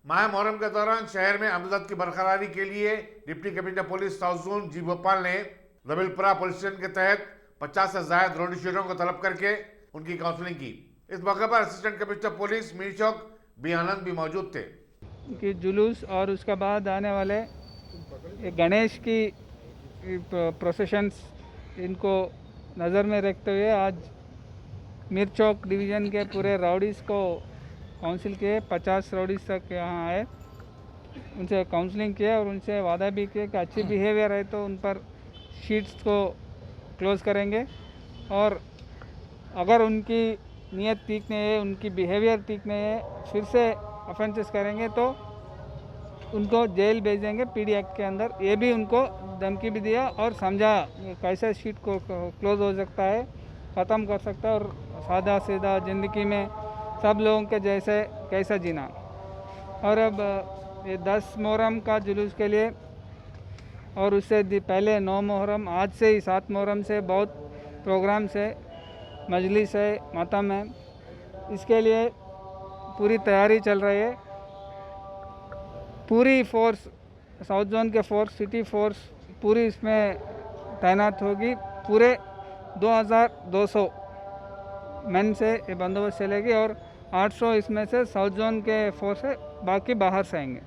माह मुहर्रम के दौरान शहर में अमन की बरकरारी के लिए deputy commissioner police south zone जी भोपाल ने रबिलपुरा पुलिस स्टेशन के तहत 50 से ज्यादा रौडी को तलब करके उनकी काउंसलिंग की। इस मौके पर असिस्टेंट कमिश्नर पुलिस मीर चौक बी आनंद भी मौजूद थे। कि जुलूस और उसके बाद आने वाले ये गणेश की प्रोसेशंस, इनको नज़र में रखते हुए आज मीर चौक डिवीज़न के पूरे राउडीज़ को काउंसिल किए। 50 राउडीज़ तक यहाँ आए, उनसे काउंसलिंग किया और उनसे वादा भी किया कि अच्छी बिहेवियर है तो उन पर शीट्स को क्लोज़ करेंगे, और अगर उनकी नीयत ठीक नहीं है, उनकी बिहेवियर ठीक नहीं है, फिर से ऑफेंसेस करेंगे तो उनको जेल भेजेंगे पीडी एक्ट के अंदर। ये भी उनको धमकी भी दिया और समझा कैसे शीट को क्लोज हो सकता है, ख़त्म कर सकता है और सादा सीधा ज़िंदगी में सब लोगों के जैसे कैसा जीना। और अब ये 10 मुहर्रम का जुलूस के लिए और उससे पहले 9 मुहर्रम, आज से ही 7 मुहर्रम से बहुत प्रोग्राम्स है, मजलिस है, मातम है। इसके लिए पूरी तैयारी चल रही है। पूरी फोर्स, साउथ जोन के फोर्स, सिटी फोर्स पूरी इसमें तैनात होगी। पूरे 2200 मैन से ये बंदोबस्त चलेगी और 800 इसमें से साउथ जोन के फोर्स है, बाकी बाहर से आएंगे।